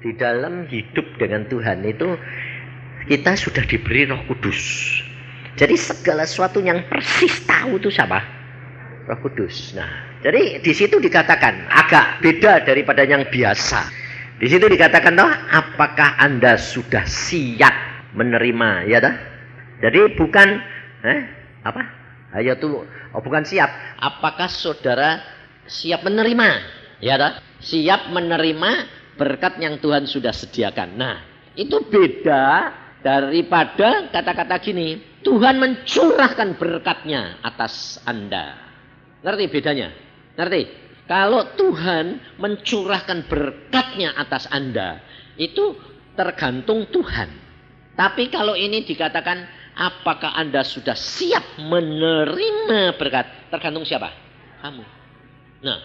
Di dalam hidup dengan Tuhan itu kita sudah diberi Roh Kudus. Jadi segala sesuatu yang persis tahu itu siapa? Roh Kudus. Nah, jadi di situ dikatakan agak beda daripada yang biasa. Di situ dikatakan toh, apakah Anda sudah siap menerima, ya toh? Jadi bukan apa? Ayo tuh, bukan siap. Apakah saudara siap menerima? Ya toh? Siap menerima berkat yang Tuhan sudah sediakan. Nah, itu beda daripada kata-kata gini, Tuhan mencurahkan berkatnya atas Anda. Ngerti bedanya? Ngerti? Kalau Tuhan mencurahkan berkatnya atas Anda, itu tergantung Tuhan. Tapi kalau ini dikatakan, apakah Anda sudah siap menerima berkat? Tergantung siapa? Kamu. Nah,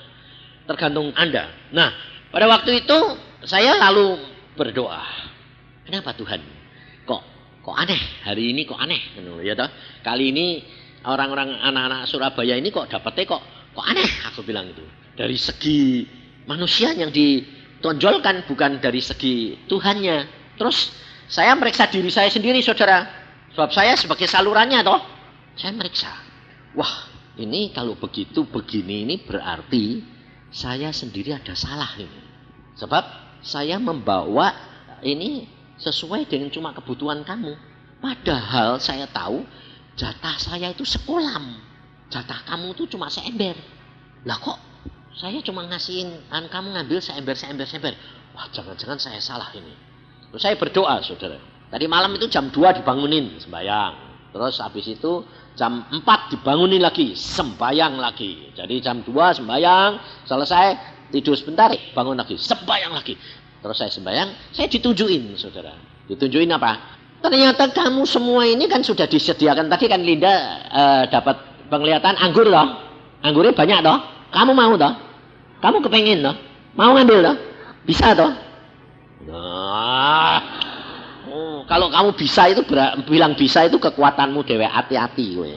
tergantung Anda. Nah, pada waktu itu saya lalu berdoa. Kenapa Tuhan? Kok aneh? Hari ini kok aneh? Ya toh? Kali ini orang-orang anak-anak Surabaya ini kok dapetnya kok aneh? Aku bilang itu. Dari segi manusia yang ditonjolkan, bukan dari segi Tuhannya. Terus saya meriksa diri saya sendiri, saudara. Sebab saya sebagai salurannya toh. Saya meriksa. Wah, ini kalau begitu begini ini berarti saya sendiri ada salah ini. Sebab saya membawa ini sesuai dengan cuma kebutuhan kamu. Padahal saya tahu jatah saya itu sekolam. Jatah kamu itu cuma seember. Lah kok saya cuma ngasihin, kamu ngambil seember. Wah, jangan-jangan saya salah ini. Terus saya berdoa, saudara. Tadi malam itu jam 2 dibangunin, sembahyang. Terus habis itu jam 4 dibangunin lagi, sembahyang lagi. Jadi jam 2 sembahyang, selesai, tidur sebentar, bangun lagi, sembahyang lagi. Terus saya sembahyang, saya ditunjukin, saudara. Ditunjukin apa? Ternyata kamu semua ini kan sudah disediakan. Tadi kan Linda dapat penglihatan anggur loh. Anggurnya banyak toh. Kamu mau toh? Kamu kepengen toh? Mau ngambil toh? Bisa toh? Nah, kalau kamu bisa itu bilang bisa itu kekuatanmu dewe, hati-hati gue.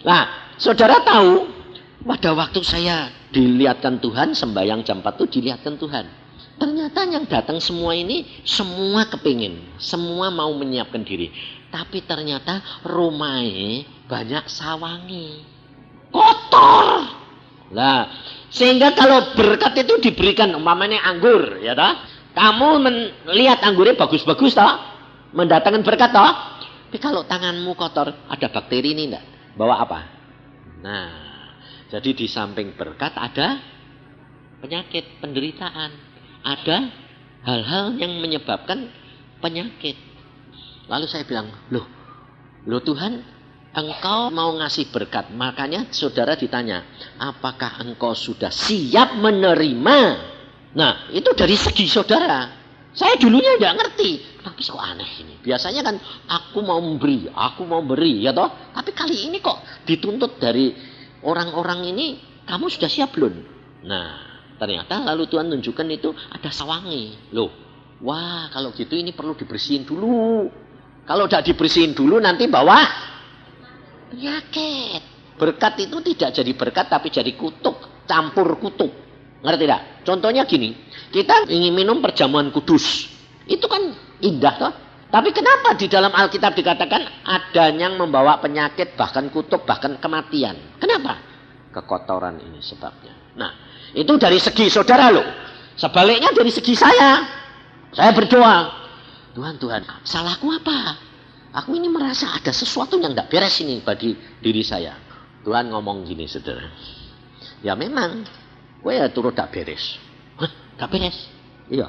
Nah, saudara tahu pada waktu saya dilihatkan Tuhan, sembahyang jam 4 itu dilihatkan Tuhan. Ternyata yang datang semua ini semua kepingin, semua mau menyiapkan diri. Tapi ternyata rumahnya banyak sawangi, kotor. Nah, sehingga kalau berkat itu diberikan, umpamanya anggur, ya toh? Kamu melihat anggurnya bagus-bagus toh? Mendatangkan berkat toh? Tapi kalau tanganmu kotor, ada bakteri ini enggak? Bawa apa? Nah, jadi di samping berkat ada penyakit, penderitaan. Ada hal-hal yang menyebabkan penyakit. Lalu saya bilang, loh Tuhan, Engkau mau ngasih berkat. Makanya saudara ditanya, apakah engkau sudah siap menerima? Nah, itu dari segi saudara. Saya dulunya nggak ngerti. Tapi kok aneh ini. Biasanya kan aku mau beri, ya toh. Tapi kali ini kok dituntut dari orang-orang ini, kamu sudah siap belum? Nah, ternyata lalu Tuhan tunjukkan itu ada sawangi. Loh, wah kalau gitu ini perlu dibersihin dulu. Kalau udah dibersihin dulu nanti bawa penyakit. Berkat itu tidak jadi berkat tapi jadi kutuk, campur kutuk. Ngerti tidak? Contohnya gini, kita ingin minum perjamuan kudus. Itu kan indah toh. Tapi kenapa di dalam Alkitab dikatakan ada yang membawa penyakit, bahkan kutuk, bahkan kematian? Kenapa? Kekotoran ini sebabnya. Nah, itu dari segi saudara loh. Sebaliknya dari segi saya. Saya berdoa. Tuhan, salahku apa? Aku ini merasa ada sesuatu yang tidak beres ini bagi diri saya. Tuhan ngomong gini, saudara. Ya memang, gue ya turut tak beres. Hah? Tak beres? Iya.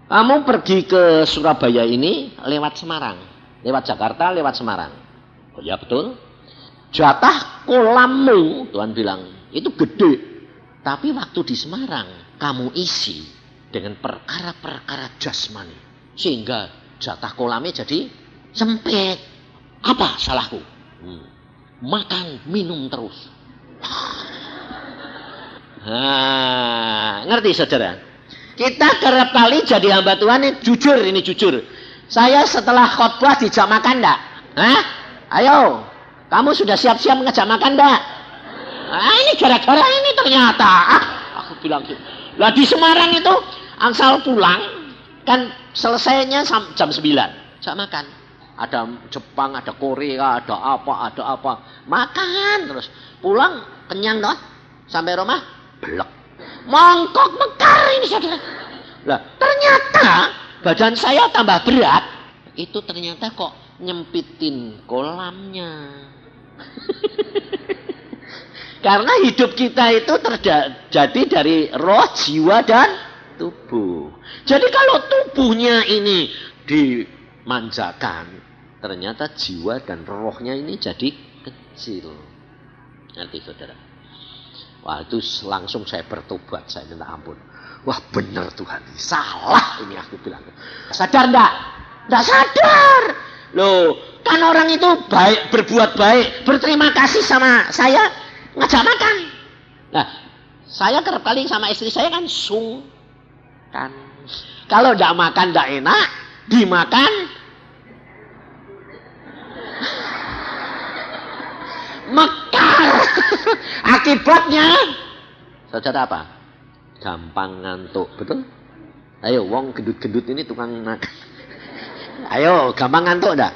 Kamu pergi ke Surabaya ini lewat Semarang. Lewat Jakarta, lewat Semarang. Oh ya betul. Jatah kolammu, Tuhan bilang, itu gede. Tapi waktu di Semarang, kamu isi dengan perkara-perkara jasmani. Sehingga jatah kolamnya jadi sempit. Apa salahku? Makan, minum terus. Nah, ngerti saudara? Kita kerap kali jadi hamba Tuhan ini jujur. Saya setelah khotbah dijak makan enggak? Hah? Ayo, kamu sudah siap-siap ngejak makan enggak? Nah, ini gara-gara ini ternyata. Aku bilang gitu. Lah di Semarang itu Angsal pulang, kan selesainya jam 9. Saya makan. Ada Jepang, ada Korea, ada apa. Makan terus. Pulang, kenyang toh. Sampai rumah, belek. Mongkok mekar ini saudara. Lah, ternyata badan saya tambah berat. Itu ternyata kok nyempitin kolamnya. Karena hidup kita itu terjadi dari roh, jiwa, dan tubuh. Jadi kalau tubuhnya ini dimanjakan, ternyata jiwa dan rohnya ini jadi kecil. Nanti saudara. Wah, itu langsung saya bertobat, saya minta ampun. Wah, benar Tuhan, salah ini aku bilang. Sadar enggak? Enggak sadar. Loh, kan orang itu baik, berbuat baik, berterima kasih sama saya, ngajak makan. Nah, saya kerap kali sama istri saya kan sungkan. Kalau enggak makan enggak enak, dimakan mekar. Akibatnya saudara apa? Gampang ngantuk, betul? Ayo, wong gendut-gendut ini tukang makan. Ayo, gampang ngantuk enggak?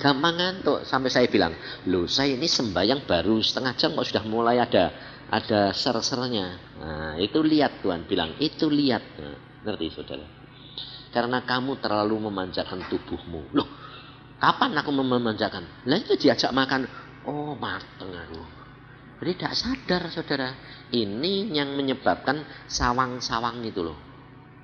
Gampang ngantuk. Sampai saya bilang, loh saya ini sembahyang baru setengah jam kok sudah mulai ada ser-sernya. Nah, itu lihat Tuhan bilang, itu lihat. Nah, ngerti saudara? Karena kamu terlalu memanjakan tubuhmu. Loh, kapan aku memanjakan? Lah itu diajak makan. Oh, mateng aku. Jadi tidak sadar saudara. Ini yang menyebabkan sawang-sawang itu loh.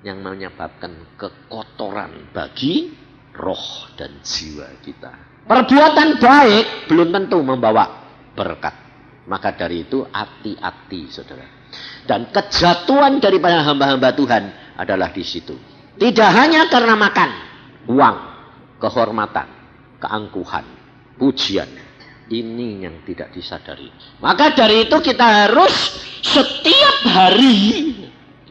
Yang menyebabkan kekotoran bagi roh dan jiwa kita. Perbuatan baik belum tentu membawa berkat. Maka dari itu hati-hati saudara. Dan kejatuhan daripada hamba-hamba Tuhan adalah di situ. Tidak hanya karena makan, uang, kehormatan, keangkuhan, pujian. Ini yang tidak disadari. Maka dari itu kita harus setiap hari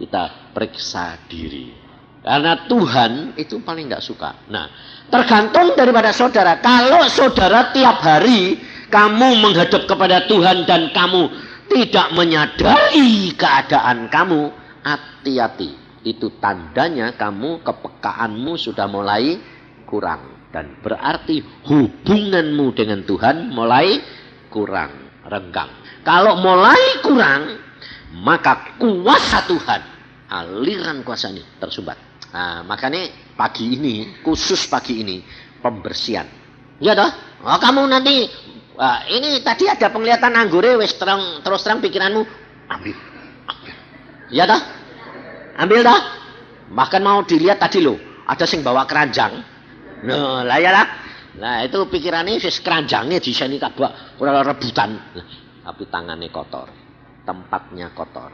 kita periksa diri. Karena Tuhan itu paling tidak suka. Nah, tergantung daripada saudara. Kalau saudara tiap hari kamu menghadap kepada Tuhan dan kamu tidak menyadari keadaan kamu, hati-hati. Itu tandanya kamu kepekaanmu sudah mulai kurang. Dan berarti hubunganmu dengan Tuhan mulai kurang, renggang. Kalau mulai kurang, maka kuasa Tuhan, aliran kuasa ini tersumbat. Nah, makanya pagi ini, khusus pagi ini, pembersihan. Ya toh? Oh, kamu nanti, ini tadi ada penglihatan anggure, terus terang pikiranmu, ambil. Ya toh? Ambil toh? Bahkan mau dilihat tadi loh, ada sing bawa keranjang. Nah, lah ya lah. Nah, itu pikirannya wis keranjangnya di sini kabak ora rebutan. Tapi tangannya kotor. Tempatnya kotor.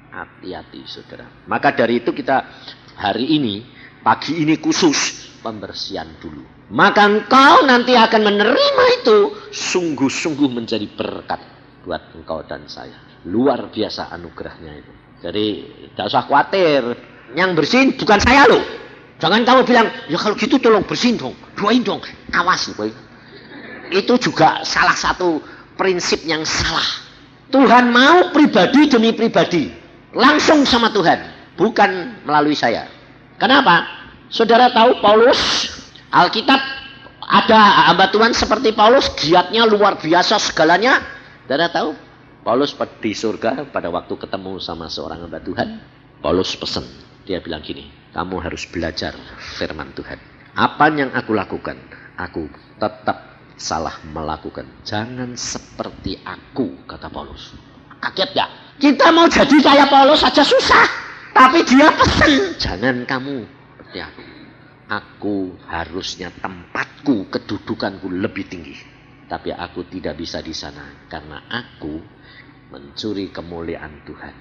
Hati-hati saudara. Maka dari itu kita hari ini, pagi ini khusus pembersihan dulu. Maka engkau nanti akan menerima itu sungguh-sungguh menjadi berkat buat engkau dan saya. Luar biasa anugerahnya itu. Jadi tidak usah khawatir. Yang bersihin bukan saya loh. Jangan kamu bilang, ya kalau gitu tolong bersihin dong, doain dong, awas. Itu juga salah satu prinsip yang salah. Tuhan mau pribadi demi pribadi, langsung sama Tuhan, bukan melalui saya. Kenapa? Saudara tahu Paulus, Alkitab ada hamba Tuhan seperti Paulus, giatnya luar biasa segalanya. Saudara tahu? Paulus di surga pada waktu ketemu sama seorang hamba Tuhan, Paulus pesan, dia bilang gini, kamu harus belajar firman Tuhan. Apa yang aku lakukan, aku tetap salah melakukan. Jangan seperti aku, kata Paulus. Kaget gak? Kita mau jadi kayak Paulus saja susah. Tapi dia pesan, jangan kamu seperti aku. Aku harusnya tempatku, kedudukanku lebih tinggi. Tapi aku tidak bisa di sana. Karena aku mencuri kemuliaan Tuhan.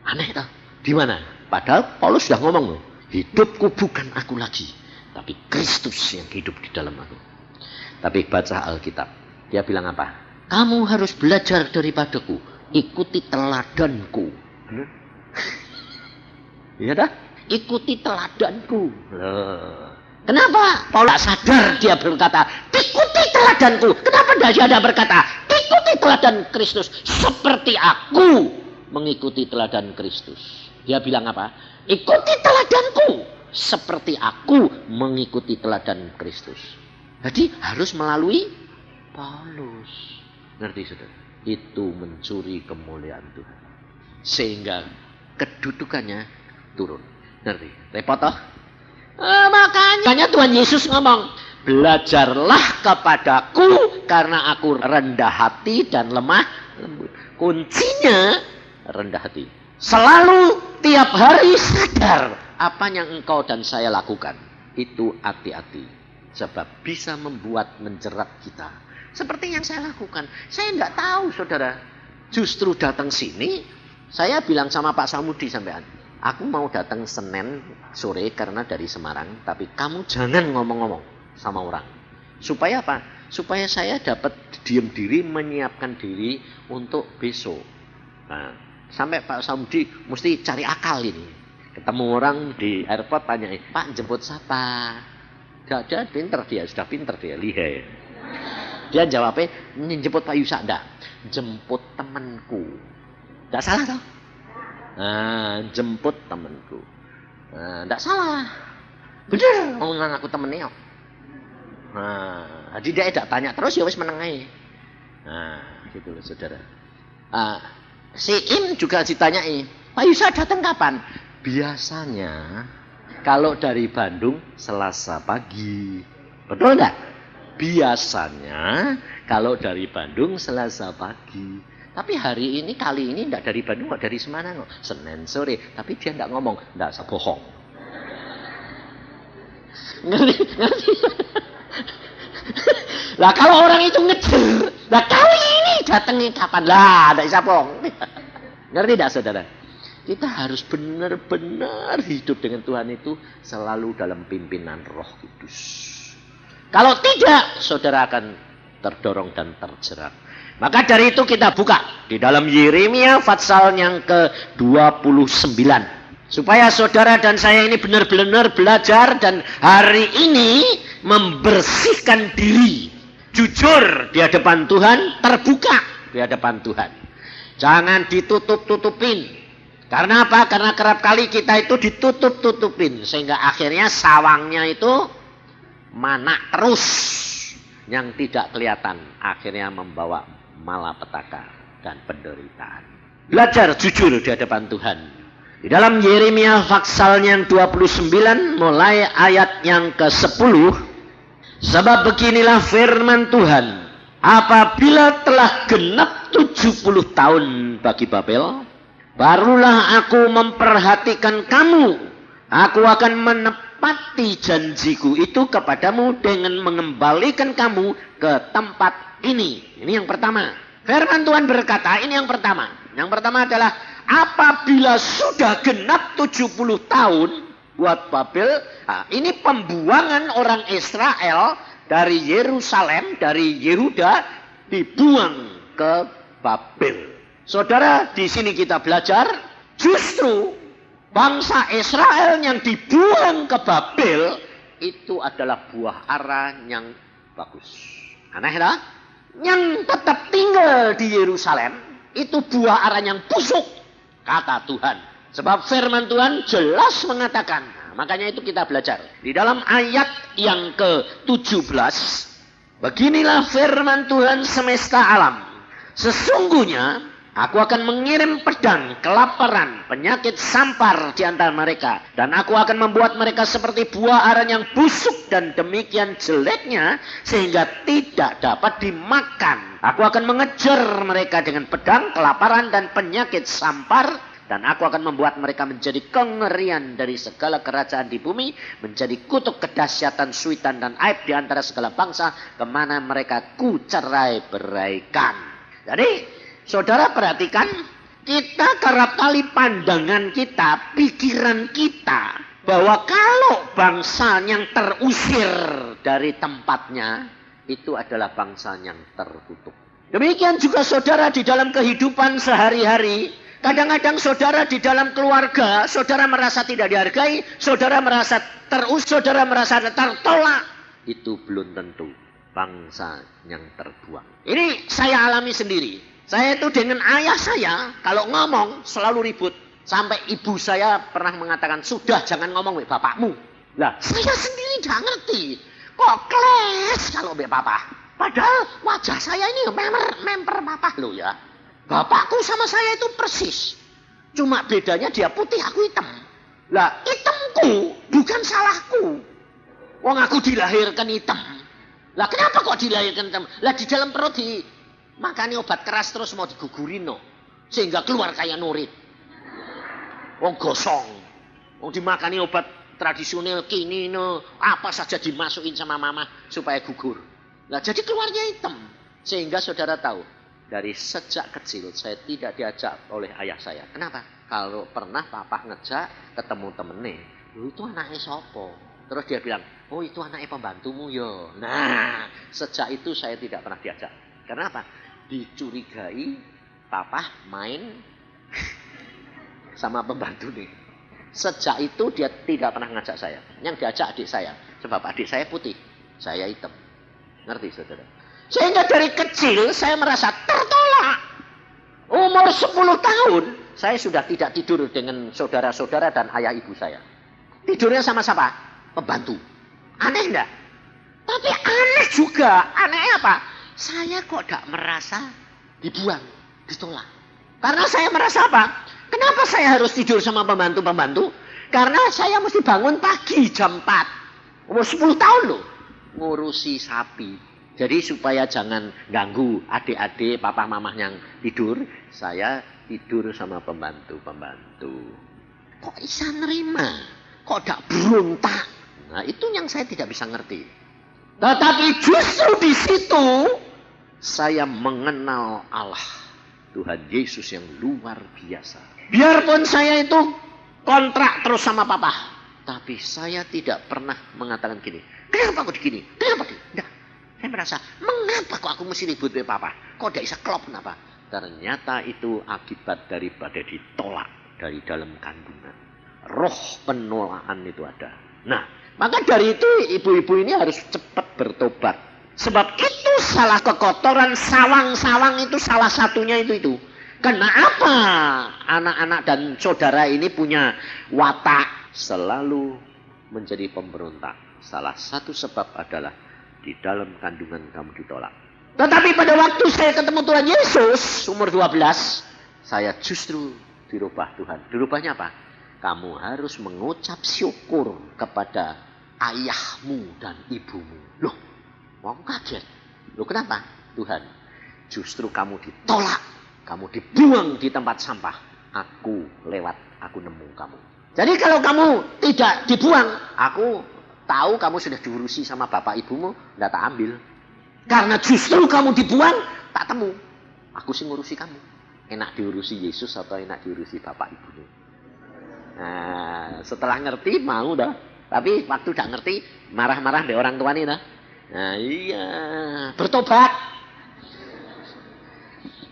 Aneh tak? Di mana? Padahal Paulus sudah ngomong loh. Hidupku bukan aku lagi, tapi Kristus yang hidup di dalam aku. Tapi baca Alkitab, dia bilang apa? Kamu harus belajar daripadaku, ikuti teladanku. Iya dah? Ikuti teladanku. Kenapa Paulus sadar dia berkata, ikuti teladanku? Kenapa dia ada berkata, ikuti teladan Kristus seperti aku mengikuti teladan Kristus? Dia bilang apa? Ikuti teladanku seperti aku mengikuti teladan Kristus. Jadi harus melalui Paulus. Ngerti saudara? Itu mencuri kemuliaan Tuhan. Sehingga kedudukannya turun. Ngerti? Repot toh? Makanya Tuhan Yesus ngomong, belajarlah kepadaku karena aku rendah hati dan lemah lembut. Kuncinya rendah hati. Selalu tiap hari sadar apa yang engkau dan saya lakukan. Itu hati-hati. Sebab bisa membuat menjerat kita. Seperti yang saya lakukan. Saya tidak tahu saudara. Justru datang sini. Saya bilang sama Pak Samudi sampean. Aku mau datang Senin sore karena dari Semarang. Tapi kamu jangan ngomong-ngomong sama orang. Supaya apa? Supaya saya dapat diam diri menyiapkan diri untuk besok. Nah, sampai Pak Samudi mesti cari akal ini. Ketemu orang di airport tanya, Pak jemput siapa? Dia pinter dia, sudah pinter dia, lihai. Dia jawabnya, jemput Pak Yusak enggak? Jemput temanku. Enggak salah toh? Nah, jemput temanku. Nah, enggak salah. Bener, ngomong aku temennya. Nah, jadi dia tidak tanya terus ya wis meneng ae. Nah, gitu loh saudara. Si Im juga ditanyai, Pak Yusak datang kapan? Biasanya kalau dari Bandung Selasa pagi. Betul enggak? Biasanya kalau dari Bandung Selasa pagi. Tapi hari ini kali ini enggak dari Bandung, enggak dari Semarang, Senin sore. Tapi dia enggak ngomong, enggak usah bohong. Ngerti? Lah kalau orang itu ngejer, lah kali ini datangnya kapan? Lah, enggak bisa bohong. Ngerti enggak saudara? Kita harus benar-benar hidup dengan Tuhan itu selalu dalam pimpinan Roh Kudus. Kalau tidak, saudara akan terdorong dan terjerat. Maka dari itu kita buka di dalam Yeremia pasal yang ke-29. Supaya saudara dan saya ini benar-benar belajar dan hari ini membersihkan diri. Jujur di hadapan Tuhan, terbuka di hadapan Tuhan. Jangan ditutup-tutupin. Karena apa? Karena kerap kali kita itu ditutup-tutupin. Sehingga akhirnya sawangnya itu manak terus. Yang tidak kelihatan. Akhirnya membawa malapetaka dan penderitaan. Belajar jujur di hadapan Tuhan. Di dalam Yeremia pasal yang 29 mulai ayat yang ke-10. Sebab beginilah firman Tuhan. Apabila telah genap 70 tahun bagi Babel, barulah aku memperhatikan kamu. Aku akan menepati janjiku itu kepadamu dengan mengembalikan kamu ke tempat ini. Ini yang pertama. Firman Tuhan berkata, ini yang pertama. Yang pertama adalah apabila sudah genap 70 tahun buat Babel. Nah, ini pembuangan orang Israel dari Yerusalem, dari Yehuda dibuang ke Babel. Saudara, di sini kita belajar justru bangsa Israel yang dibuang ke Babel itu adalah buah ara yang bagus. Aneh dah? Yang tetap tinggal di Yerusalem itu buah ara yang busuk, kata Tuhan. Sebab firman Tuhan jelas mengatakan. Nah, makanya itu kita belajar. Di dalam ayat yang ke-17, beginilah firman Tuhan semesta alam. Sesungguhnya aku akan mengirim pedang, kelaparan, penyakit sampar di antara mereka. Dan aku akan membuat mereka seperti buah aren yang busuk dan demikian jeleknya sehingga tidak dapat dimakan. Aku akan mengejar mereka dengan pedang, kelaparan, dan penyakit sampar. Dan aku akan membuat mereka menjadi kengerian dari segala kerajaan di bumi. Menjadi kutuk, kedahsyatan, suitan, dan aib di antara segala bangsa. Kemana mereka kucerai beraikan. Jadi saudara perhatikan, kita kerap kali pandangan kita, pikiran kita, bahwa kalau bangsa yang terusir dari tempatnya, itu adalah bangsa yang terkutuk. Demikian juga saudara di dalam kehidupan sehari-hari. Kadang-kadang saudara di dalam keluarga, saudara merasa tidak dihargai, saudara merasa saudara merasa tertolak. Itu belum tentu bangsa yang terbuang. Ini saya alami sendiri. Saya itu dengan ayah saya, kalau ngomong selalu ribut. Sampai ibu saya pernah mengatakan, sudah jangan ngomong mbek bapakmu. Lah, saya sendiri gak ngerti. Kok kles kalau mbek papa. Padahal wajah saya ini memper papa loh ya. Bapakku sama saya itu persis. Cuma bedanya dia putih, aku hitam. Lah, hitamku bukan salahku. Wong aku dilahirkan hitam. Lah kenapa kok dilahirkan hitam? Lah di dalam perut makani obat keras terus mau digugurin no. Sehingga keluar kayak nurit. Wong gosong. Wong dimakani obat tradisional kini no. Apa saja dimasukin sama mama supaya gugur. Lah jadi keluarnya hitam. Sehingga saudara tahu. Dari sejak kecil saya tidak diajak oleh ayah saya. Kenapa? Kalau pernah papa ngejak ketemu temennya. Itu anaknya sopo. Terus dia bilang, oh itu anaknya pembantumu yo. Nah, sejak itu saya tidak pernah diajak. Kenapa? Dicurigai papa main sama pembantu nih. Sejak itu dia tidak pernah ngajak saya. Yang diajak adik saya. Sebab adik saya putih, saya hitam. Ngerti saudara? Sehingga dari kecil saya merasa tertolak. Umur 10 tahun saya sudah tidak tidur dengan saudara-saudara dan ayah ibu saya. Tidurnya sama siapa? Pembantu. Aneh enggak? Tapi aneh juga. Aneh apa? Saya kok tidak merasa dibuang, ditolak. Karena saya merasa apa? Kenapa saya harus tidur sama pembantu-pembantu? Karena saya mesti bangun pagi jam 4. Umur 10 tahun loh. Ngurusi sapi. Jadi supaya jangan ganggu adik-adik, papa mamah yang tidur. Saya tidur sama pembantu-pembantu. Kok bisa nerima? Kok tidak berontak? Nah itu yang saya tidak bisa ngerti. Tetapi justru di situ saya mengenal Allah. Tuhan Yesus yang luar biasa. Biarpun saya itu kontrak terus sama papa. Tapi saya tidak pernah mengatakan gini. Kenapa aku begini? Kenapa begini? Enggak. Saya merasa, mengapa kok aku mesti ribut dengan papa? Kok tidak bisa klop kenapa? Ternyata itu akibat daripada ditolak dari dalam kandungan. Roh penolakan itu ada. Nah, maka dari itu ibu-ibu ini harus cepat bertobat. Sebab itu salah kekotoran sawang-sawang itu salah satunya itu. Kenapa anak-anak dan saudara ini punya watak selalu menjadi pemberontak? Salah satu sebab adalah di dalam kandungan kamu ditolak. Tetapi pada waktu saya ketemu Tuhan Yesus umur 12, saya justru dirubah Tuhan. Dirubahnya apa? Kamu harus mengucap syukur kepada ayahmu dan ibumu. Loh, mau kaget. Loh kenapa? Tuhan, justru kamu ditolak. Kamu dibuang di tempat sampah. Aku lewat, aku nemu kamu. Jadi kalau kamu tidak dibuang, aku tahu kamu sudah diurusi sama bapak ibumu, tidak tak ambil. Karena justru kamu dibuang, tak temu. Aku sih ngurusi kamu. Enak diurusi Yesus atau enak diurusi bapak ibumu? Nah, setelah ngerti mau dah. Tapi waktu tidak ngerti, marah-marah deh orang tua ini dah. Nah iya, bertobat.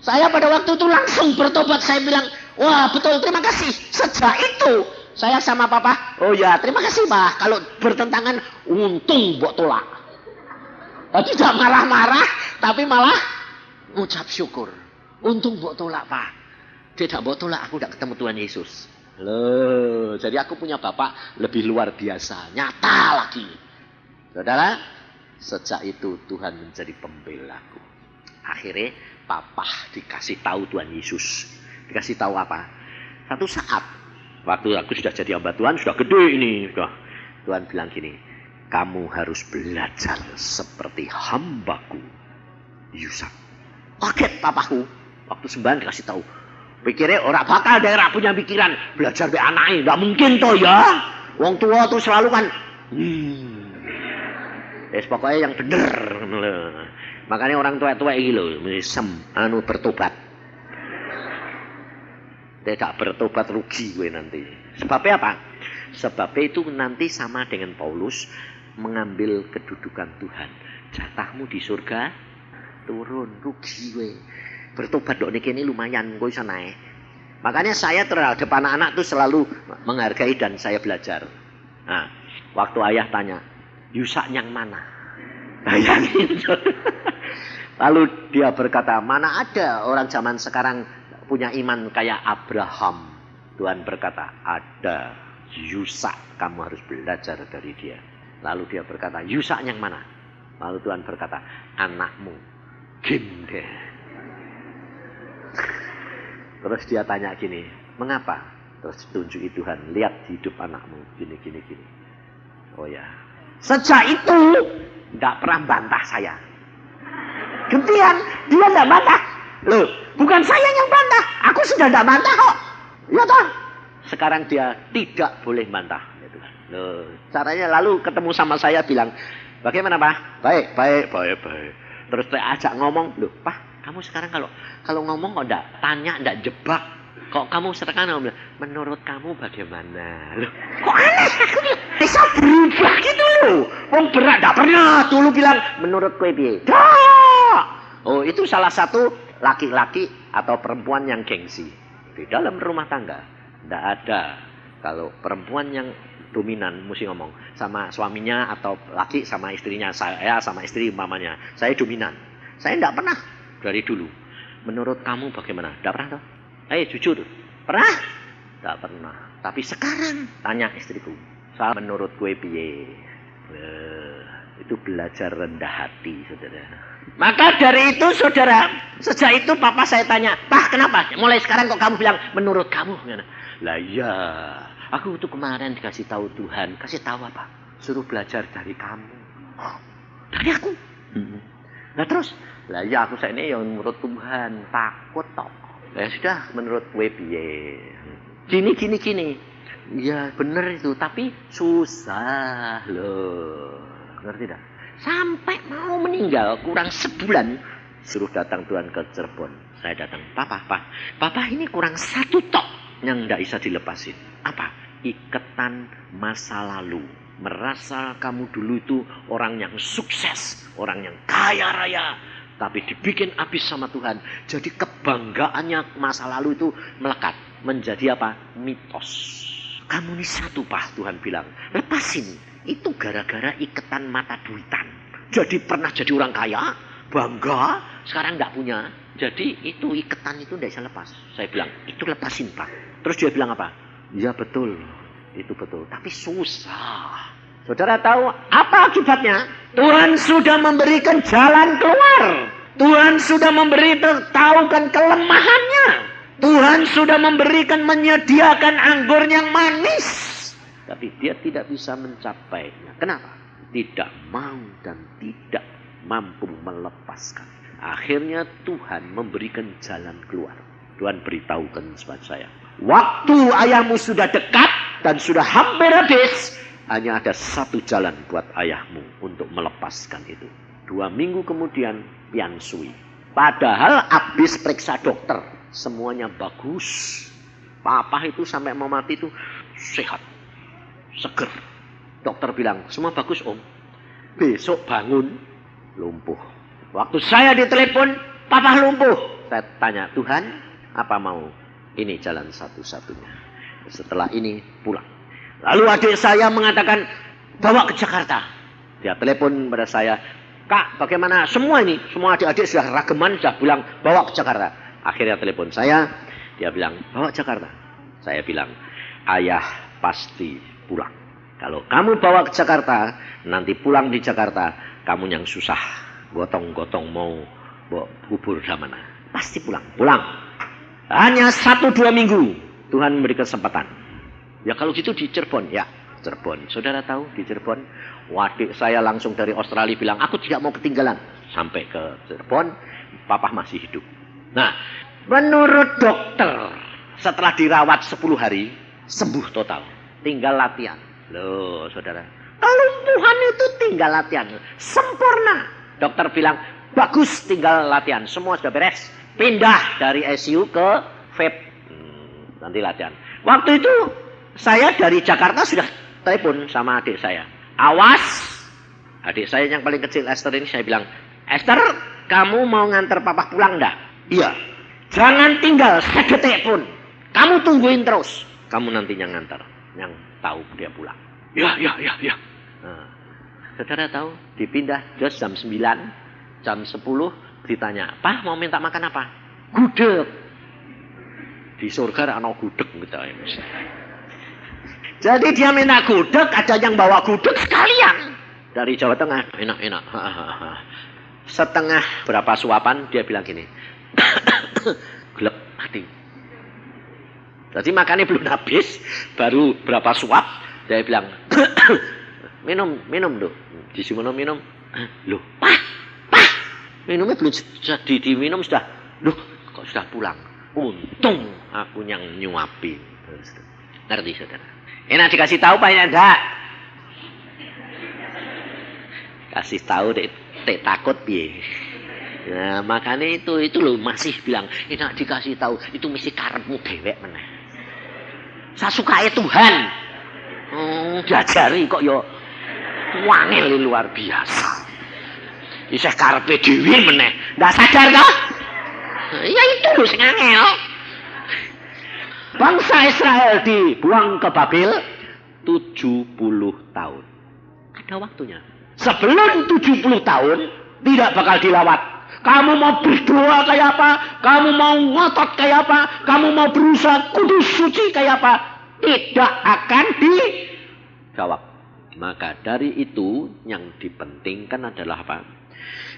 Saya pada waktu itu langsung bertobat. Saya bilang, wah betul terima kasih. Sejak itu saya sama papa, oh ya terima kasih pak. Kalau bertentangan, untung buat tolak. Tidak marah-marah, tapi malah ucap syukur. Untung buat tolak pak. Tidak buat tolak, aku tidak ketemu Tuhan Yesus. Loh, jadi aku punya bapak lebih luar biasa, nyata lagi. Saudara, sejak itu Tuhan menjadi pembelaku. Akhirnya papa dikasih tahu Tuhan Yesus. Dikasih tahu apa? Satu saat waktu aku sudah jadi hamba Tuhan, sudah gede ini, sudah. Tuhan bilang gini, kamu harus belajar seperti hambaku Yusak. Kaget papaku waktu sembahyang dikasih tahu. Pikirnya orang bakal daerah punya pikiran belajar be anaknya, nggak mungkin toh ya. Wong tua tuh selalu kan, pokoknya yang bener. Makanya orang tua-tua ini loh, bertobat. Tidak bertobat rugi gue nanti. Sebabnya apa? Sebabnya itu nanti sama dengan Paulus mengambil kedudukan Tuhan. Jatahmu di surga turun, rugi gue. Bertobat dok ini lumayan gue bisa naik. Makanya saya terhadap anak-anak itu selalu menghargai dan saya belajar. Nah, waktu ayah tanya, Yusak yang mana? Bayangin. Lalu dia berkata, mana ada orang zaman sekarang punya iman kayak Abraham. Tuhan berkata, ada Yusak, kamu harus belajar dari dia. Lalu dia berkata, Yusak yang mana? Lalu Tuhan berkata, anakmu, Gideon. Terus dia tanya gini, mengapa? Terus tunjuki Tuhan, lihat hidup anakmu, gini. Oh ya, sejak itu tidak pernah bantah saya. Gantian, dia tidak bantah. Loh, bukan saya yang bantah, aku sudah tidak bantah kok. Ya toh? Sekarang dia tidak boleh bantah. Loh, caranya lalu ketemu sama saya bilang, bagaimana Pak? Baik. Terus saya ajak ngomong, loh Pak, kamu sekarang kalau ngomong kok enggak tanya, enggak jebak. Kok kamu sekarang ngomong, menurut kamu bagaimana? Loh, kok aneh? Aku bisa berubah gitu loh. Wong berat enggak pernah dulu bilang menurut kowe piye? Oh, itu salah satu laki-laki atau perempuan yang gengsi di dalam rumah tangga. Enggak ada kalau perempuan yang dominan mesti ngomong sama suaminya atau laki sama istrinya, saya sama istri umpamanya. Saya dominan. Saya enggak pernah dari dulu. Menurut kamu bagaimana? Enggak pernah toh? Jujur. Pernah? Enggak pernah. Tapi sekarang tanya istriku. Soal menurut gue piye? Itu belajar rendah hati, saudara. Maka dari itu, saudara, sejak itu papa saya tanya, Pak kenapa? Mulai sekarang kok kamu bilang menurut kamu? Lah iya, aku tuh kemarin dikasih tahu Tuhan, kasih tahu apa? Suruh belajar dari kamu. Oh, dari aku? Nah terus, lah iya aku saya ini yang menurut Tuhan, takut toh. Ya sudah, menurut gue piye. Gini. Ya bener itu, tapi susah loh. Ngerti dah? Sampai mau meninggal kurang sebulan, suruh datang Tuhan ke Cirebon. Saya datang, Papa ini kurang satu tok yang tidak bisa dilepasin. Apa? Ikatan masa lalu. Merasa kamu dulu itu orang yang sukses, orang yang kaya raya, tapi dibikin habis sama Tuhan. Jadi kebanggaannya masa lalu itu melekat. Menjadi apa? Mitos. Kamu ini satu Pak, Tuhan bilang. Lepasin. Itu gara-gara ikatan mata duitan. Jadi pernah jadi orang kaya, bangga, sekarang enggak punya. Jadi itu ikatan itu tidak bisa lepas. Saya bilang, itu lepasin Pak. Terus dia bilang apa? Ya betul, itu betul. Tapi susah. Saudara tahu apa akibatnya? Tuhan sudah memberikan jalan keluar. Tuhan sudah memberitahukan kelemahannya. Tuhan sudah menyediakan anggur yang manis. Tapi dia tidak bisa mencapainya. Kenapa? Tidak mau dan tidak mampu melepaskan. Akhirnya Tuhan memberikan jalan keluar. Tuhan beritahukan kepada saya. Waktu ayahmu sudah dekat dan sudah hampir habis. Hanya ada satu jalan buat ayahmu untuk melepaskan itu. 2 minggu kemudian pian sui. Padahal habis periksa dokter. Semuanya bagus. Papa itu sampai mau mati itu sehat. Seger. Dokter bilang, semua bagus om. Besok bangun, lumpuh. Waktu saya ditelepon, Papa lumpuh. Saya tanya, Tuhan, apa mau? Ini jalan satu-satunya. Setelah ini pulang. Lalu adik saya mengatakan, bawa ke Jakarta. Dia telepon pada saya, Kak, bagaimana? Semua adik-adik sudah rageman, sudah bilang, bawa ke Jakarta. Akhirnya telepon saya, dia bilang, bawa ke Jakarta. Saya bilang, ayah pasti pulang. Kalau kamu bawa ke Jakarta, nanti pulang di Jakarta, kamu yang susah. Gotong-gotong mau bawa kubur di mana. Pasti pulang. Hanya 1-2 minggu, Tuhan memberi kesempatan. Ya kalau gitu di Cirebon. Ya, Cirebon. Saudara tahu di Cirebon, adik saya langsung dari Australia bilang, aku tidak mau ketinggalan. Sampai ke Cirebon, Papa masih hidup. Nah, menurut dokter, setelah dirawat 10 hari, sembuh total. Tinggal latihan. Loh, saudara. Kelumpuhan itu tinggal latihan. Sempurna. Dokter bilang, bagus tinggal latihan. Semua sudah beres. Pindah dari ICU ke VEP. Nanti latihan. Waktu itu, saya dari Jakarta sudah telepon sama adik saya. Awas. Adik saya yang paling kecil, Esther ini, saya bilang, Esther, kamu mau nganter Papa pulang enggak? Iya. Jangan tinggal sedetik pun. Kamu tungguin terus. Kamu nantinya nganter. Yang tahu dia pulang. Ya. Nah, saudara tahu, dipindah jos jam 9, jam 10 ditanya, Pak mau minta makan apa? Gudeg. Di surga ana gudeg gitu ya. Jadi dia minta gudeg, ada yang bawa gudeg sekalian. Dari Jawa Tengah, enak-enak. Setengah berapa suapan, dia bilang gini. Gelap mati. Jadi makannya belum habis, baru berapa suap, dia bilang, minum dulu. Disuruh minum. Loh, Pak, minumnya belum jadi diminum sudah. Loh, kok sudah pulang? Untung aku yang nyuapin. Ngerti saudara? Enak dikasih tahu Pak ya enggak? Kasih tahu dek takut piye. Nah, makanya itu loh masih bilang enak dikasih tahu, itu mesti karepmu dewek meneh. Sasukae Tuhan. Diajari kok yo wangel luar biasa. Isih karepe dhewe meneh. Ndak sadar toh? Ya itu lho sing angel. Bangsa Israel dibuang ke Babel 70 tahun. Ada waktunya. Sebelum 70 tahun tidak bakal dilawat. Kamu mau berdoa kayak apa? Kamu mau ngotot kayak apa? Kamu mau berusaha kudus suci kayak apa? Tidak akan dijawab. Maka dari itu yang dipentingkan adalah apa?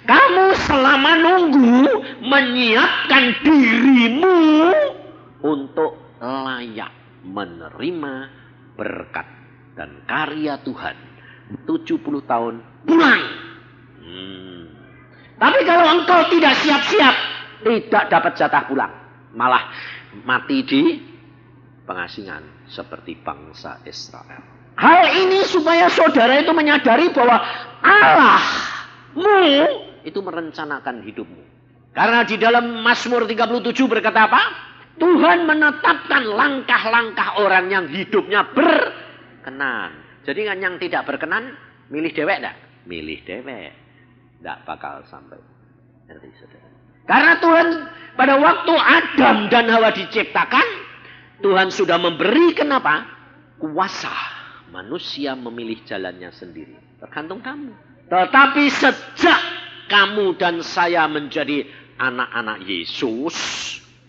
Kamu selama nunggu menyiapkan dirimu untuk layak menerima berkat dan karya Tuhan. 70 tahun pulang. Tapi kalau engkau tidak siap-siap, tidak dapat jatah pulang. Malah mati di pengasingan seperti bangsa Israel. Hal ini supaya saudara itu menyadari bahwa Allahmu itu merencanakan hidupmu. Karena di dalam Mazmur 37 berkata apa? Tuhan menetapkan langkah-langkah orang yang hidupnya berkenan. Jadi yang tidak berkenan, milih dewek enggak? Milih dewek. Tidak bakal sampai. Ngerti saudara? Karena Tuhan pada waktu Adam dan Hawa diciptakan, Tuhan sudah memberi kenapa? Kuasa manusia memilih jalannya sendiri. Tergantung kamu. Tetapi sejak kamu dan saya menjadi anak-anak Yesus,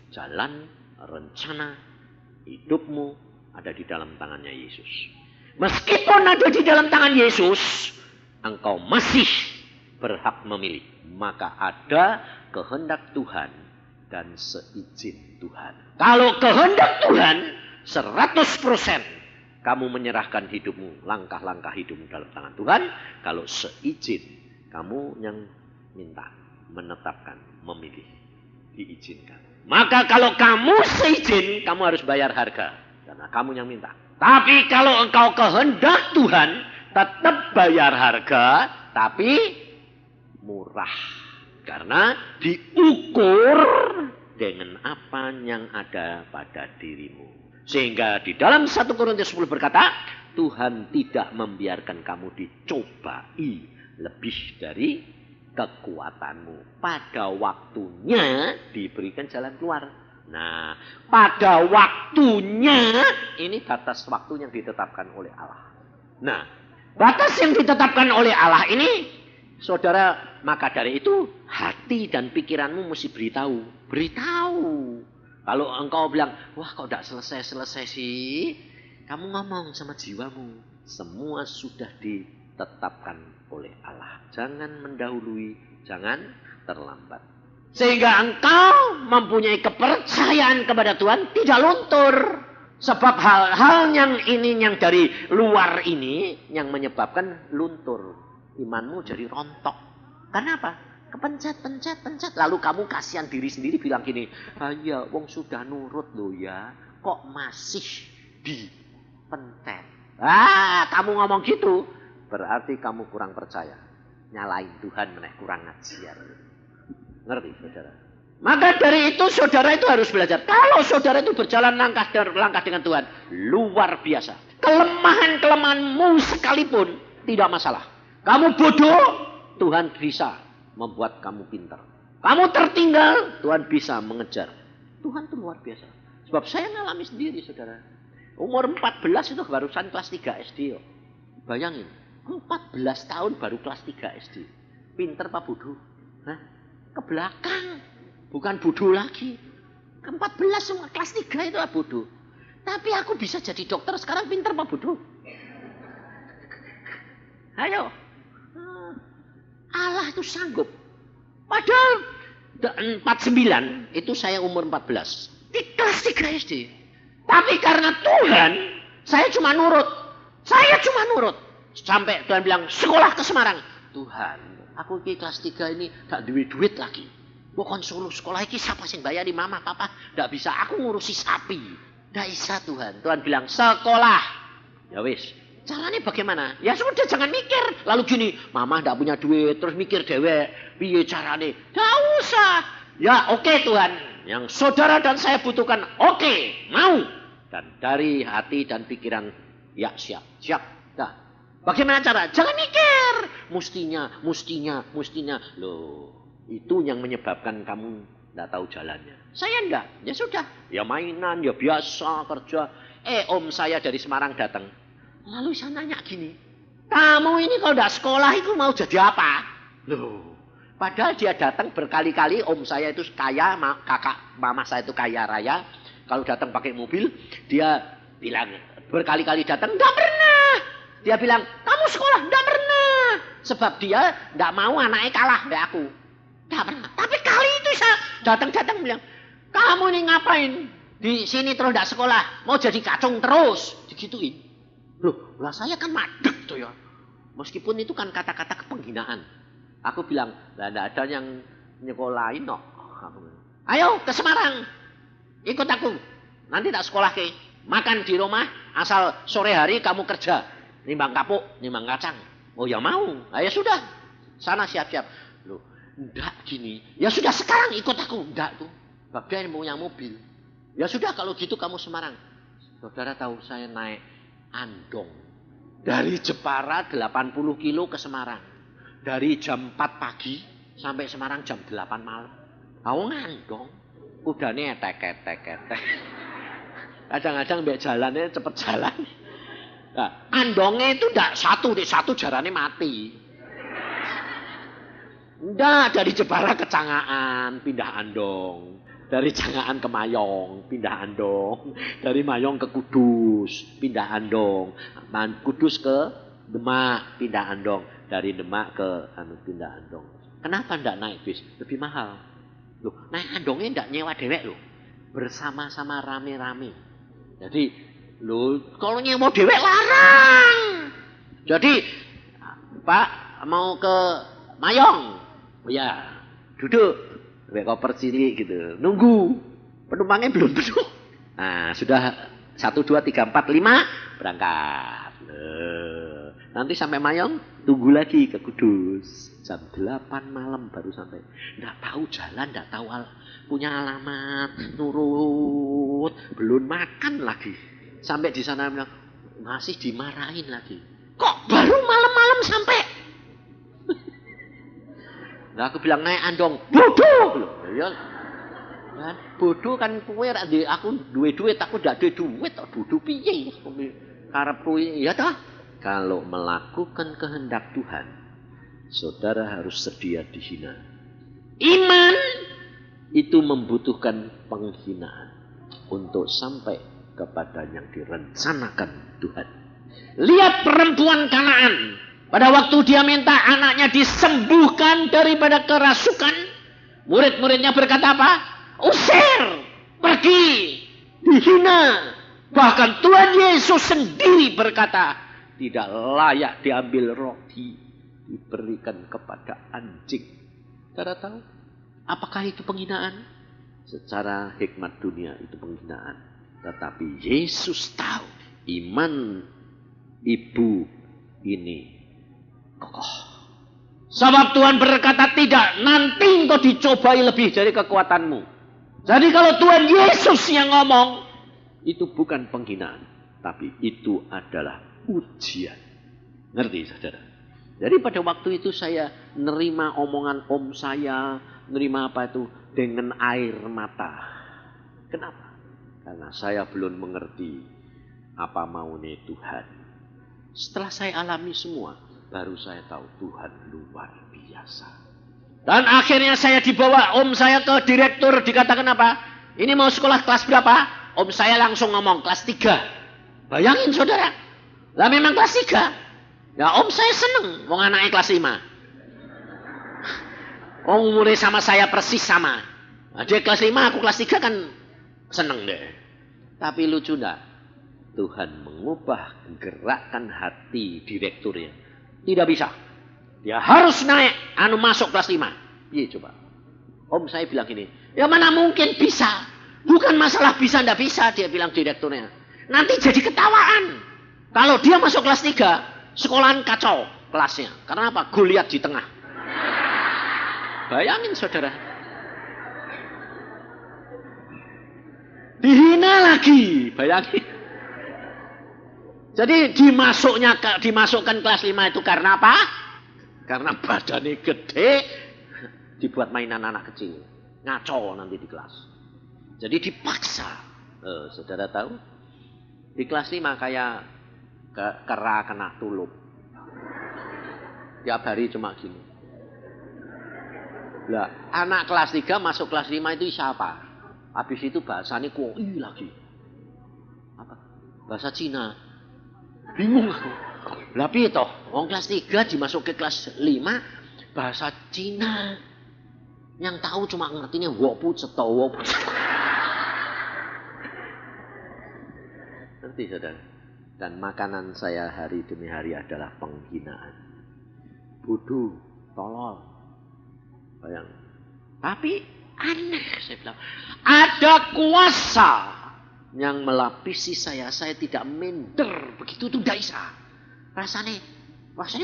jalan rencana hidupmu ada di dalam tangannya Yesus. Meskipun ada di dalam tangan Yesus, engkau masih berhak memilih. Maka ada kehendak Tuhan dan seizin Tuhan. Kalau kehendak Tuhan 100% kamu menyerahkan hidupmu, langkah-langkah hidupmu dalam tangan Tuhan. Kalau seizin kamu yang minta, menetapkan, memilih, diizinkan. Maka kalau kamu seizin, kamu harus bayar harga. Karena kamu yang minta. Tapi kalau engkau kehendak Tuhan, tetap bayar harga, tapi murah. Karena diukur dengan apa yang ada pada dirimu. Sehingga di dalam 1 Korintus 10 berkata, Tuhan tidak membiarkan kamu dicobai lebih dari kekuatanmu. Pada waktunya diberikan jalan keluar. Nah, pada waktunya, ini batas waktu yang ditetapkan oleh Allah. Nah, batas yang ditetapkan oleh Allah ini, saudara, maka dari itu hati dan pikiranmu mesti beritahu. Beritahu. Kalau engkau bilang, wah kok tidak selesai-selesai sih, kamu ngomong sama jiwamu. Semua sudah ditetapkan oleh Allah. Jangan mendahului, jangan terlambat. Sehingga engkau mempunyai kepercayaan kepada Tuhan tidak luntur. Sebab hal-hal yang ini, yang dari luar ini, yang menyebabkan luntur. Imanmu jadi rontok. Karena apa? Kepencet. Lalu kamu kasihan diri sendiri bilang gini, ya wong sudah nurut loh ya, kok masih dipencet. Kamu ngomong gitu, berarti kamu kurang percaya. Nyalain Tuhan meneh kurang ngajar. Ngerti saudara? Maka dari itu saudara itu harus belajar. Kalau saudara itu berjalan langkah dengan Tuhan, luar biasa. Kelemahan-kelemahanmu sekalipun tidak masalah. Kamu bodoh, Tuhan bisa membuat kamu pintar. Kamu tertinggal, Tuhan bisa mengejar. Tuhan itu luar biasa. Sebab saya ngalami sendiri saudara. Umur 14 itu barusan kelas 3 SD. Bayangin, 14 tahun baru kelas 3 SD. Pinter apa bodoh? Ke belakang. Bukan bodoh lagi. 14 kelas 3 itu bodoh. Tapi aku bisa jadi dokter sekarang pinter apa bodoh? Ayo. Allah itu sanggup. Padahal 49 itu saya umur 14. Di kelas 3 SD. Tapi karena Tuhan, saya cuma nurut. Sampai Tuhan bilang, sekolah ke Semarang. Tuhan, aku di kelas 3 ini gak duit lagi. Bukan solo sekolah ini siapa sih bayari mama, papa. Gak bisa, aku ngurusi sapi. Gak bisa Tuhan. Tuhan bilang, sekolah. Ya wis. Caranya bagaimana? Ya sudah, jangan mikir. Lalu gini, mama gak punya duit, terus mikir dewek. Piye caranya? Gak usah. Ya oke Tuhan. Yang saudara dan saya butuhkan, oke, mau. Dan dari hati dan pikiran, ya siap. Dah. Bagaimana cara? Jangan mikir. Mustinya. Loh, itu yang menyebabkan kamu tidak tahu jalannya. Saya enggak. Ya sudah. Ya mainan, ya biasa kerja. Om saya dari Semarang datang. Lalu saya nanya gini. Kamu ini kalau tidak sekolah itu mau jadi apa? Loh. Padahal dia datang berkali-kali. Om saya itu kaya, kakak mama saya itu kaya raya. Kalau datang pakai mobil, dia bilang berkali-kali datang, enggak pernah. Dia bilang, kamu sekolah? Enggak pernah. Sebab dia enggak mau anaknya kalah dari aku. Enggak pernah. Tapi kali itu saya datang bilang, kamu ini ngapain? Di sini terus enggak sekolah. Mau jadi kacung terus. Digituin. Loh, lah saya kan madeg tuh ya. Meskipun itu kan kata-kata kepenghinaan. Aku bilang, enggak ada yang nyekolahin no. Ayo ke Semarang. Ikut aku. Nanti tak sekolah ke. Makan di rumah. Asal sore hari kamu kerja. Nimbang kapuk, nimbang kacang. Oh ya mau. Ya sudah. Sana siap-siap. Loh, enggak gini. Ya sudah sekarang ikut aku. Enggak tuh. Bagian mau yang mobil. Ya sudah kalau gitu kamu Semarang. Saudara tahu saya naik andong. Dari Jepara 80 kilo ke Semarang. Dari jam 4 pagi sampai Semarang jam 8 malam. Aku ngandong. Udahnya tek. Kadang-kadang mbak jalannya cepet jalan. Nah, andongnya itu enggak satu jarane mati. Enggak, dari Jepara ke Cangaan pindah andong. Dari Cangaan ke Mayong pindah andong. Dari Mayong ke Kudus pindah andong. Kudus ke Demak pindah andong. Dari Demak ke pindah andong. Kenapa enggak naik bis? Lebih mahal. Loh, naik andongnya enggak nyewa dewek loh. Bersama-sama rame-rame. Jadi, loh, kalau nyewa dewek larang. Jadi, Pak mau ke Mayong. Oh ya, duduk. Pakai koper cilik gitu. Nunggu. Penumpangnya belum penuh. Nah, sudah 1, 2, 3, 4, 5 berangkat. Nanti sampai Mayong, tunggu lagi ke Kudus. Jam 8 malam baru sampai. Nggak tahu jalan, nggak tahu punya alamat, nurut, belum makan lagi. Sampai di sana bilang, masih dimarahin lagi. Kok baru malam-malam sampai? Nah, aku bilang naik andong, bodoh. Ya, bodoh kan kue, aku duit, aku nggak ada duit, bodoh piye? Karepku ya dah. Kalau melakukan kehendak Tuhan, saudara harus sedia dihina. Iman itu membutuhkan penghinaan untuk sampai kepada yang direncanakan Tuhan. Lihat perempuan Kanaan. Pada waktu dia minta anaknya disembuhkan daripada kerasukan, murid-muridnya berkata apa? Usir, pergi, dihina. Bahkan Tuhan Yesus sendiri berkata, tidak layak diambil roti diberikan kepada anjing. Saudara tahu? Apakah itu penghinaan? Secara hikmat dunia itu penghinaan. Tetapi Yesus tahu iman ibu ini kokoh. Sebab Tuhan berkata tidak, nanti engkau dicobai lebih dari kekuatanmu. Jadi kalau Tuhan Yesus yang ngomong, itu bukan penghinaan. Tapi itu adalah ujian. Ngerti saudara? Jadi pada waktu itu saya nerima omongan om saya, nerima apa itu dengan air mata. Kenapa? Karena saya belum mengerti apa maunya Tuhan. Setelah saya alami semua, baru saya tahu Tuhan luar biasa. Dan akhirnya saya dibawa om saya ke direktur, dikatakan apa? Ini mau sekolah kelas berapa? Om saya langsung ngomong kelas 3. Bayangin saudara. Lah memang kelas 3. Ya om saya seneng. Wong anaknya kelas 5. Umurnya sama saya persis sama. Nah, dia kelas 5, aku kelas 3 kan seneng deh. Tapi lucu enggak? Tuhan mengubah gerakan hati direkturnya. Tidak bisa. Dia harus naik, masuk kelas 5. Iya coba. Om saya bilang gini, ya mana mungkin bisa. Bukan masalah bisa ndak bisa, dia bilang direkturnya. Nanti jadi ketawaan. Kalau dia masuk kelas 3, sekolahan kacau kelasnya. Karena apa? Goliat di tengah. Bayangin saudara. Dihina lagi, bayangin. Jadi dimasukkan kelas 5 itu karena apa? Karena badannya gede, dibuat mainan anak kecil. Ngaco nanti di kelas. Jadi dipaksa. Saudara tahu? Di kelas 5 kayak kera kena tulup. Tiap hari cuma gini. Lah, anak kelas 3 masuk kelas 5 itu siapa? Habis itu bahasanya koi lagi. Apa? Bahasa Cina. Bingung aku. Lah piye toh? Wong kelas 3 dimasuk ke kelas 5 bahasa Cina. Yang tahu cuma ngertinya wopu cetowo. Ngerti saudara? Dan makanan saya hari demi hari adalah penghinaan. Bodoh, tolol. Bayang. Tapi aneh saya bilang. Ada kuasa yang melapisi saya tidak minder. Begitu tuh tidak bisa. Rasanya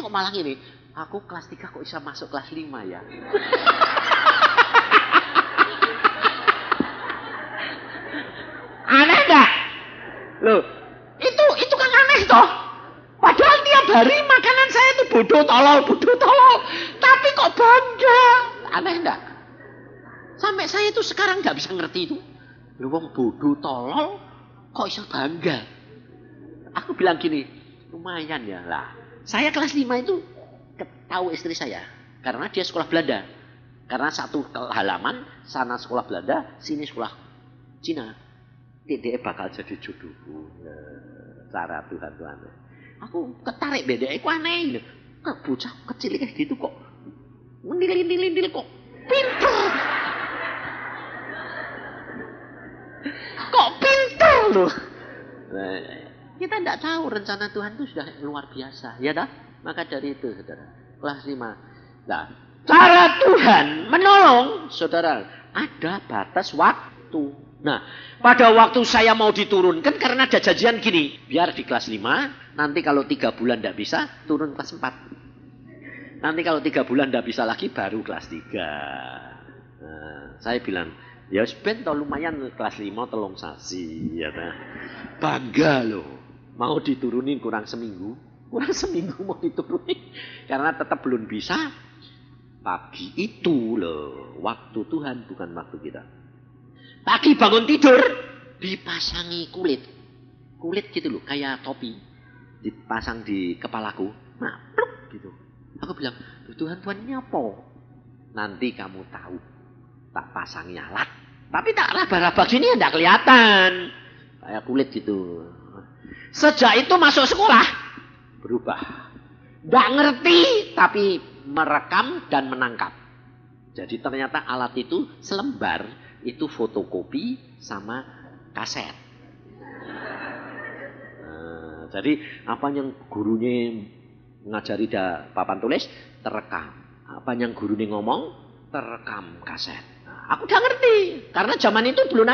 kok malah gini. Aku kelas 3 kok bisa masuk kelas 5 ya. Aneh gak? Loh, itu kan aneh toh. Padahal tiap hari makanan saya itu bodoh tolol. Tapi kok bangga. Aneh gak? Sampai saya itu sekarang gak bisa ngerti itu. Loh, wong bodoh tolol kok bisa bangga. Aku bilang gini, lumayan ya lah. Saya kelas 5 itu tahu istri saya. Karena dia sekolah Belanda. Karena satu halaman, sana sekolah Belanda, sini sekolah Cina. Dia bakal jadi jodohku. Cara Tuhan. Aku ketarik beda, aku aneh. Bocah kecil kayak gitu kok. Mendil kok. Pintar. Kok pintar loh. Kita tidak tahu rencana Tuhan itu sudah luar biasa. Ya dah? Maka dari itu saudara. Kelas 5. Nah, cara Tuhan menolong saudara. Ada batas waktu. Nah, pada waktu saya mau diturunkan karena ada janjian gini. Biar di kelas 5, nanti kalau 3 bulan tidak bisa, turun kelas 4. Nanti kalau 3 bulan tidak bisa lagi, baru kelas 3. Nah, saya bilang, ya sebentar lumayan kelas 5 telung sasi. Ya, nah. Bangga loh. Mau diturunin kurang seminggu mau diturunin. Karena tetap belum bisa. Pagi itu loh, waktu Tuhan bukan waktu kita. Pagi bangun tidur, dipasangi kulit gitu loh, kayak topi, dipasang di kepalaku, nah, pluk, gitu. Aku bilang, Tuhan ini apa? Nanti kamu tahu, tak pasangi alat, tapi tak raba-raba gini tidak kelihatan, kayak kulit gitu. Sejak itu masuk sekolah, berubah, tidak ngerti, tapi merekam dan menangkap. Jadi ternyata alat itu selembar. Itu fotokopi sama kaset. Nah, jadi apa yang gurunya ngajari papan tulis terekam. Apa yang gurunya ngomong terekam kaset. Nah, aku udah ngerti karena zaman itu belum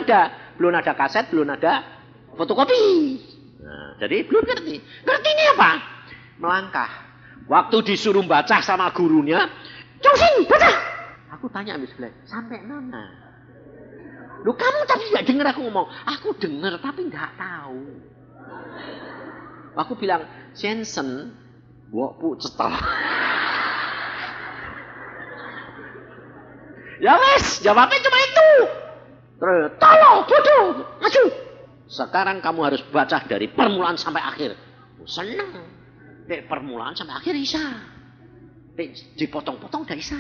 ada kaset, belum ada fotokopi. Nah, jadi belum ngerti. Ngertinya apa? Melangkah. Waktu disuruh baca sama gurunya, "Josin, baca." Aku tanya habis belajar, "Sampai mana?" Loh kamu tadi tidak dengar aku ngomong. Aku dengar tapi tidak tahu. Aku bilang, Jensen, wokpu cetok. Ya wes, jawabnya cuma itu. Terus, tolong, bodoh, maju. Sekarang kamu harus baca dari permulaan sampai akhir. Senang. Dari permulaan sampai akhir bisa. Dipotong-potong tidak bisa.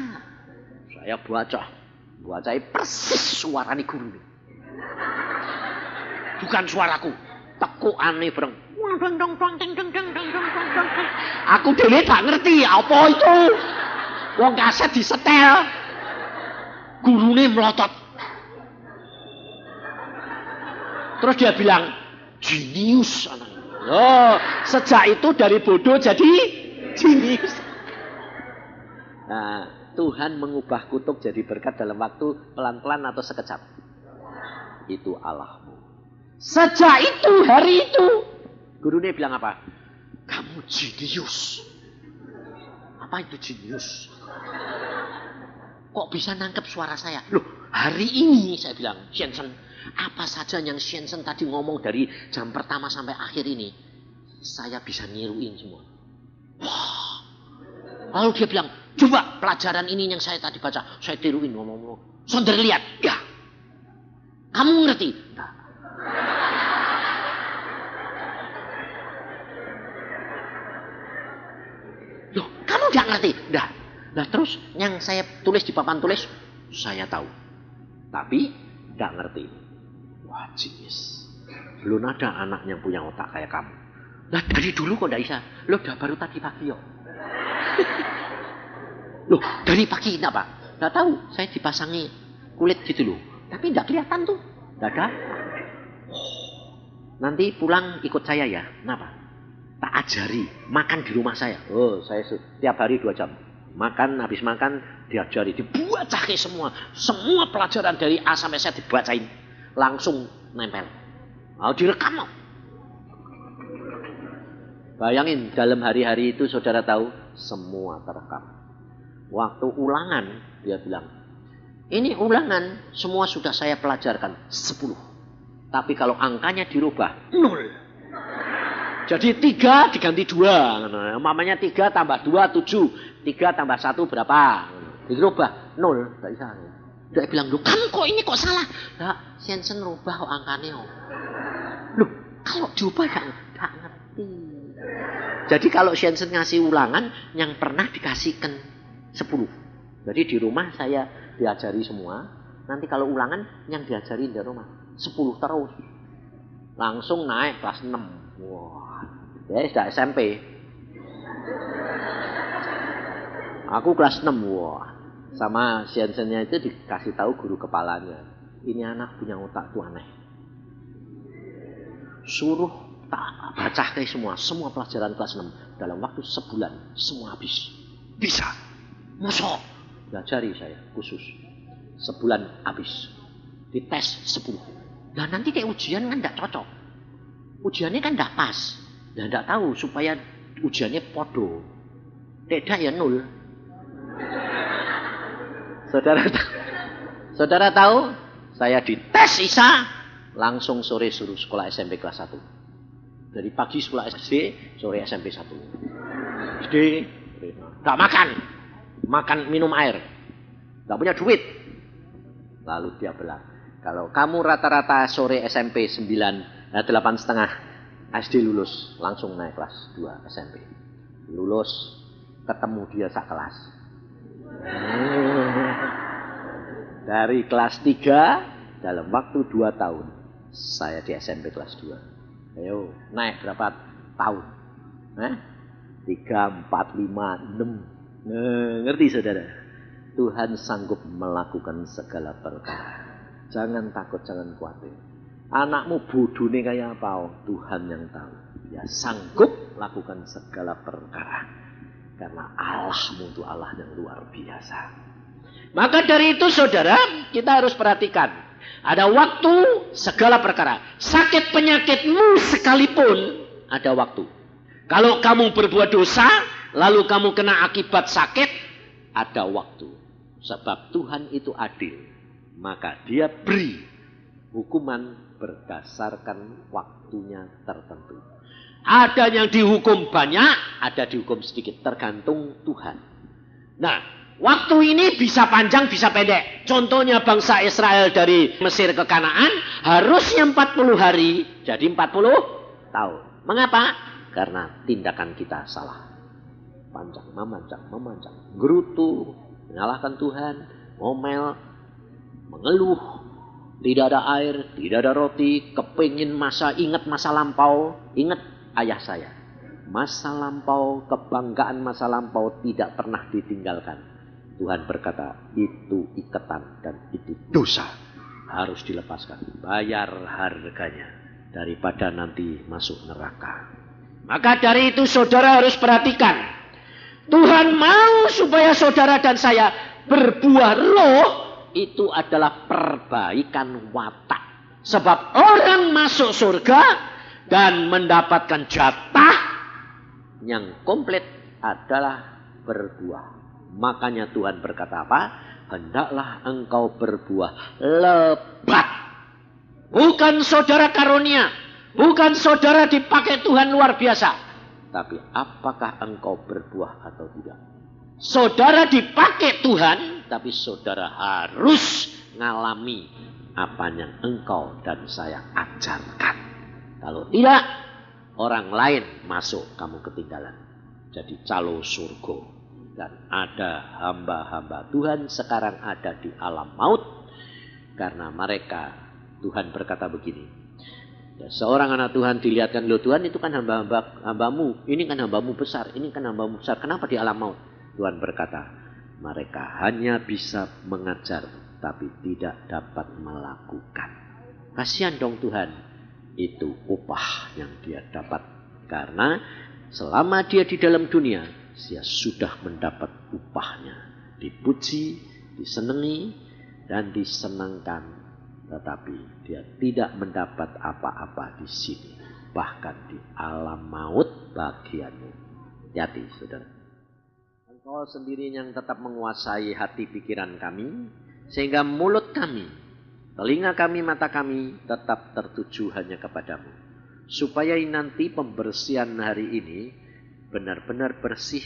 Saya baca persis suaranya guru. Bukan suaraku. Tekukane bareng. Aku dhewe gak ngerti apa itu. Wong kaset disetel. Gurune melotot. Terus dia bilang, jenius anaknya. Oh, sejak itu dari bodoh jadi jenius. Nah, Tuhan mengubah kutuk jadi berkat dalam waktu pelan-pelan atau sekejap. Itu Allahmu. Sejak itu, hari itu, gurunya bilang apa? Kamu jenius. Apa itu jenius? Kok bisa nangkep suara saya? Loh, hari ini saya bilang, Shensen, apa saja yang Shensen tadi ngomong dari jam pertama sampai akhir ini, saya bisa niruin semua. Wah. Lalu dia bilang, coba pelajaran ini yang saya tadi baca, saya tiruin ngomong-ngomong. Sonder lihat, ya. Kamu ngerti? Nah. Loh, kamu gak ngerti? Nah terus yang saya tulis di papan tulis, saya tahu. Tapi gak ngerti. Wah, jenius. Belum ada anak yang punya otak kayak kamu. Nah dari dulu kok gak bisa? Loh, udah baru tadi pagi yo. Loh, dari pagi kenapa? Gak tahu, saya dipasangi kulit gitu loh. Tapi gak kelihatan tuh. Gak ada. Nanti pulang ikut saya ya. Kenapa? Tak ajari makan di rumah saya. Oh, saya tiap hari 2 jam. Makan, habis makan diajari, dibacain semua. Semua pelajaran dari A sampai Z dibacain. Langsung nempel. Mau direkam. Bayangin dalam hari-hari itu saudara tahu semua terekam. Waktu ulangan dia bilang, ini ulangan semua sudah saya pelajarkan 10. Tapi kalau angkanya dirubah 0. Jadi 3 diganti 2. Mamanya 3 tambah 2 7. 3 tambah 1 berapa? Dirubah 0. Tidak bisa. Dia bilang, loh kamu kok ini kok salah? Nah, Shensen rubah kok angkanya. Loh, kalau diubah gak ngerti. Jadi kalau Shensen ngasih ulangan yang pernah dikasihkan 10. Jadi di rumah saya diajari semua. Nanti kalau ulangan yang diajari di rumah 10 terus. Langsung naik kelas 6. Wah, ya sudah SMP. Aku kelas 6. Wah, sama Shensennya itu dikasih tahu guru kepalanya. Ini anak punya otak tuh aneh. Suruh tak baca kayak semua pelajaran kelas 6 dalam waktu sebulan semua habis. Bisa. Mosok. Diajari saya khusus. Sebulan habis. Dites 10. Nah nanti kayak ujian kan tidak cocok. Ujiannya kan tidak pas. Nah tidak tahu supaya ujiannya podo. Tidak ya 0. Saudara tahu? Saya dites ISA. Langsung sore suruh sekolah SMP kelas 1. Dari pagi sekolah SD, sore SMP 1. SD, tidak makan. Makan minum air. Tidak punya duit. Lalu dia bilang, kalau kamu rata-rata sore SMP 8,5 SD lulus, langsung naik kelas 2 SMP. Lulus, ketemu dia sak kelas. Dari kelas 3, dalam waktu 2 tahun, saya di SMP kelas 2. Ayo, naik berapa tahun? 3, 4, 5, 6. Ngerti saudara? Tuhan sanggup melakukan segala perkara. Jangan takut, jangan khawatir. Anakmu bodohnya kayak apa? Tuhan yang tahu. Dia sanggup melakukan segala perkara. Karena Allahmu itu Allah yang luar biasa. Maka dari itu saudara, kita harus perhatikan. Ada waktu segala perkara. Sakit penyakitmu sekalipun ada waktu. Kalau kamu berbuat dosa, lalu kamu kena akibat sakit, ada waktu. Sebab Tuhan itu adil. Maka dia beri hukuman berdasarkan waktunya tertentu. Ada yang dihukum banyak, ada dihukum sedikit. Tergantung Tuhan. Nah, waktu ini bisa panjang, bisa pendek. Contohnya bangsa Israel dari Mesir ke Kanaan, harusnya 40 hari, jadi 40 tahun. Mengapa? Karena tindakan kita salah. Panjang, memanjang. Gerutu, menyalahkan Tuhan, ngomel, mengeluh, Tidak ada air, tidak ada roti, kepingin ingat masa lampau, ingat ayah saya. Masa lampau, kebanggaan masa lampau tidak pernah ditinggalkan. Tuhan berkata, itu ikatan dan itu dosa. Harus dilepaskan, bayar harganya daripada nanti masuk neraka. Maka dari itu saudara harus perhatikan. Tuhan mau supaya saudara dan saya berbuah roh. Itu adalah perbaikan watak. Sebab orang masuk surga dan mendapatkan jatah yang komplit adalah berbuah. Makanya Tuhan berkata apa? Hendaklah engkau berbuah lebat. Bukan saudara karunia. Bukan saudara dipakai Tuhan luar biasa. Tapi apakah engkau berbuah atau tidak? Saudara dipakai Tuhan, tapi saudara harus ngalami apa yang engkau dan saya ajarkan. Kalau tidak, orang lain masuk, kamu ketinggalan. Jadi calo surga. Dan ada hamba-hamba Tuhan sekarang ada di alam maut. Karena mereka, Tuhan berkata begini. Ya, seorang anak Tuhan dilihatkan, loh Tuhan itu kan hambamu. Ini kan hambamu besar, ini kan hambamu besar. Kenapa di alam maut? Tuhan berkata, mereka hanya bisa mengajar, tapi tidak dapat melakukan. Kasihan dong Tuhan, itu upah yang dia dapat. Karena selama dia di dalam dunia, dia sudah mendapat upahnya. Dipuji, disenangi, dan disenangkan. Tetapi dia tidak mendapat apa-apa di sini. Bahkan di alam maut bagiannya. Hati saudara. Engkau sendiri yang tetap menguasai hati pikiran kami. Sehingga mulut kami, telinga kami, mata kami tetap tertuju hanya kepadamu. Supaya nanti pembersihan hari ini benar-benar bersih.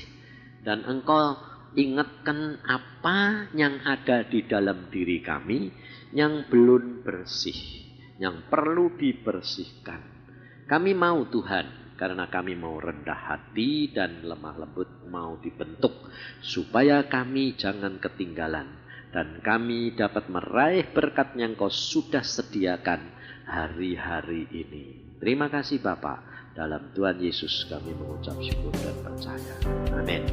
Dan engkau ingatkan apa yang ada di dalam diri kami yang belum bersih. Yang perlu dibersihkan. Kami mau Tuhan. Karena kami mau rendah hati dan lemah lembut mau dibentuk. Supaya kami jangan ketinggalan. Dan kami dapat meraih berkat yang kau sudah sediakan hari-hari ini. Terima kasih Bapa. Dalam Tuhan Yesus kami mengucap syukur dan percaya. Amin.